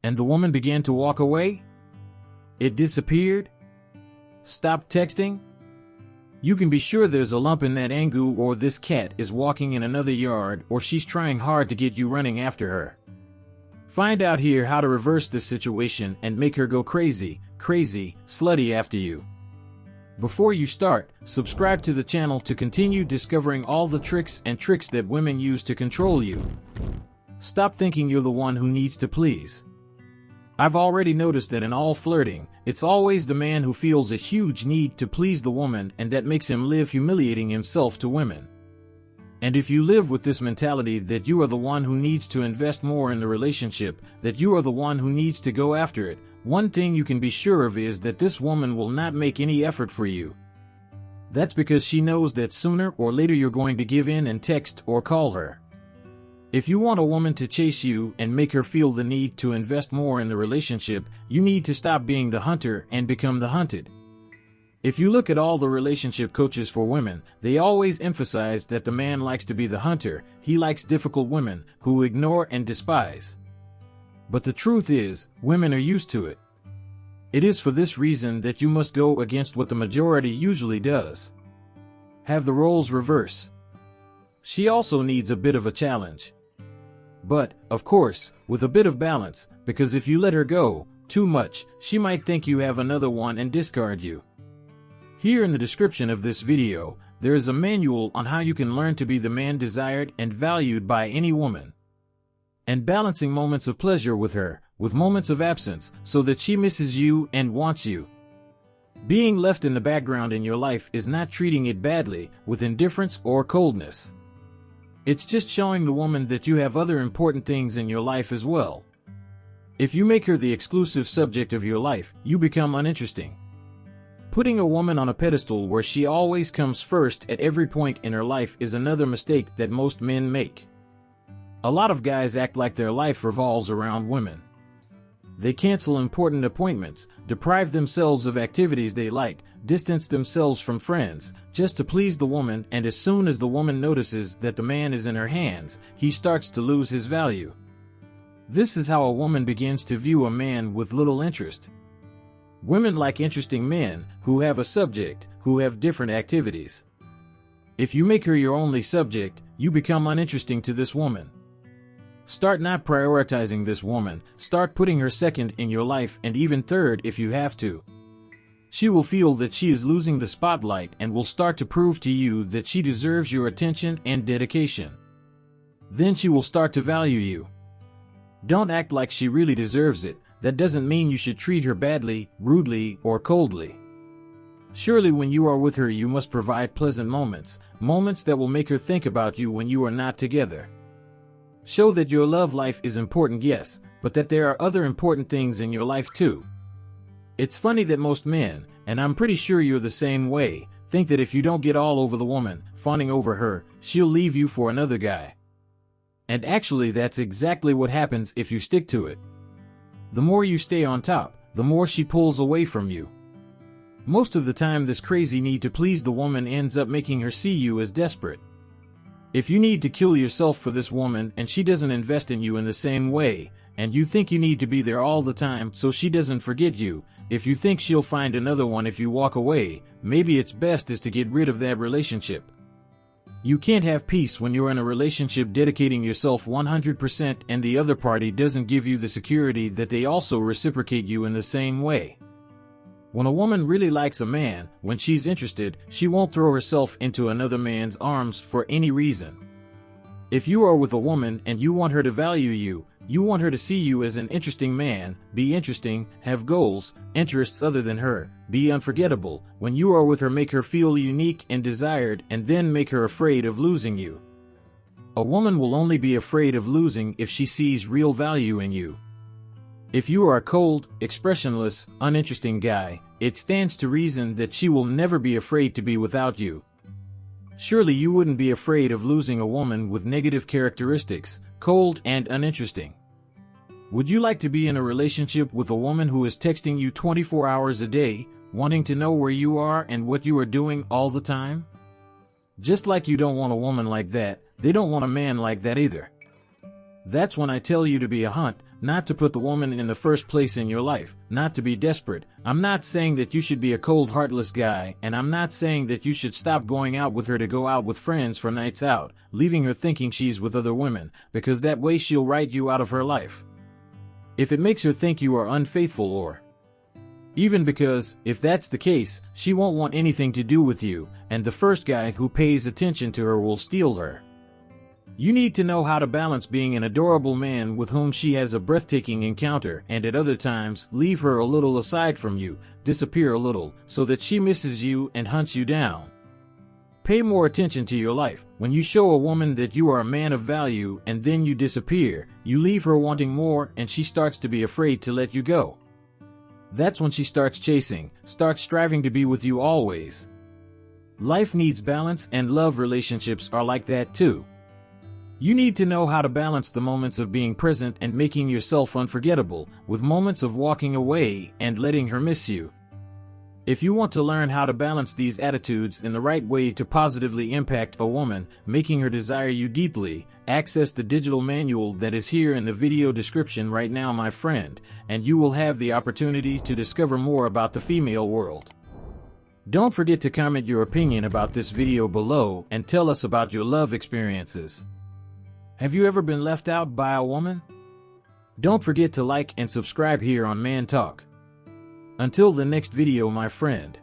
And the woman began to walk away? It disappeared? Stopped texting? You can be sure there's a lump in that angu, or this cat is walking in another yard, or she's trying hard to get you running after her. Find out here how to reverse this situation and make her go crazy, slutty after you. Before you start, subscribe to the channel to continue discovering all the tricks that women use to control you. Stop thinking you're the one who needs to please. I've already noticed that in all flirting, it's always the man who feels a huge need to please the woman, and that makes him live humiliating himself to women. And if you live with this mentality that you are the one who needs to invest more in the relationship, that you are the one who needs to go after it, one thing you can be sure of is that this woman will not make any effort for you. That's because she knows that sooner or later you're going to give in and text or call her. If you want a woman to chase you and make her feel the need to invest more in the relationship, you need to stop being the hunter and become the hunted. If you look at all the relationship coaches for women, they always emphasize that the man likes to be the hunter. He likes difficult women who ignore and despise. But the truth is, women are used to it. It is for this reason that you must go against what the majority usually does. Have the roles reverse. She also needs a bit of a challenge. But, of course, with a bit of balance, because if you let her go too much, she might think you have another one and discard you. Here in the description of this video, there is a manual on how you can learn to be the man desired and valued by any woman. And balancing moments of pleasure with her, with moments of absence, so that she misses you and wants you. Being left in the background in your life is not treating it badly, with indifference or coldness. It's just showing the woman that you have other important things in your life as well. If you make her the exclusive subject of your life, you become uninteresting. Putting a woman on a pedestal where she always comes first at every point in her life is another mistake that most men make. A lot of guys act like their life revolves around women. They cancel important appointments, deprive themselves of activities they like, distance themselves from friends, just to please the woman, and as soon as the woman notices that the man is in her hands, he starts to lose his value. This is how a woman begins to view a man with little interest. Women like interesting men, who have a subject, who have different activities. If you make her your only subject, you become uninteresting to this woman. Start not prioritizing this woman, start putting her second in your life and even third if you have to. She will feel that she is losing the spotlight and will start to prove to you that she deserves your attention and dedication. Then she will start to value you. Don't act like she really deserves it. That doesn't mean you should treat her badly, rudely, or coldly. Surely when you are with her you must provide pleasant moments, moments that will make her think about you when you are not together. Show that your love life is important, yes, but that there are other important things in your life too. It's funny that most men, and I'm pretty sure you're the same way, think that if you don't get all over the woman, fawning over her, she'll leave you for another guy. And actually that's exactly what happens if you stick to it. The more you stay on top, the more she pulls away from you. Most of the time this crazy need to please the woman ends up making her see you as desperate. If you need to kill yourself for this woman and she doesn't invest in you in the same way, and you think you need to be there all the time so she doesn't forget you, if you think she'll find another one if you walk away, maybe it's best is to get rid of that relationship. You can't have peace when you're in a relationship dedicating yourself 100% and the other party doesn't give you the security that they also reciprocate you in the same way. When a woman really likes a man, when she's interested, she won't throw herself into another man's arms for any reason. If you are with a woman and you want her to value you, you want her to see you as an interesting man, be interesting, have goals, interests other than her, be unforgettable. When you are with her, make her feel unique and desired, and then make her afraid of losing you. A woman will only be afraid of losing if she sees real value in you. If you are a cold, expressionless, uninteresting guy, it stands to reason that she will never be afraid to be without you. Surely you wouldn't be afraid of losing a woman with negative characteristics, cold and uninteresting. Would you like to be in a relationship with a woman who is texting you 24 hours a day, wanting to know where you are and what you are doing all the time? Just like you don't want a woman like that, they don't want a man like that either. That's when I tell you to be a hunt, not to put the woman in the first place in your life, not to be desperate. I'm not saying that you should be a cold, heartless guy, and I'm not saying that you should stop going out with her to go out with friends for nights out, leaving her thinking she's with other women, because that way she'll write you out of her life. If it makes her think you are unfaithful, or even because, if that's the case, she won't want anything to do with you, and the first guy who pays attention to her will steal her. You need to know how to balance being an adorable man with whom she has a breathtaking encounter, and at other times leave her a little aside from you, disappear a little, so that she misses you and hunts you down. Pay more attention to your life. When you show a woman that you are a man of value and then you disappear, you leave her wanting more and she starts to be afraid to let you go. That's when she starts chasing, starts striving to be with you always. Life needs balance, and love relationships are like that too. You need to know how to balance the moments of being present and making yourself unforgettable, with moments of walking away and letting her miss you. If you want to learn how to balance these attitudes in the right way to positively impact a woman, making her desire you deeply, access the digital manual that is here in the video description right now, my friend, and you will have the opportunity to discover more about the female world. Don't forget to comment your opinion about this video below and tell us about your love experiences. Have you ever been left out by a woman? Don't forget to like and subscribe here on Man Talk. Until the next video, my friend.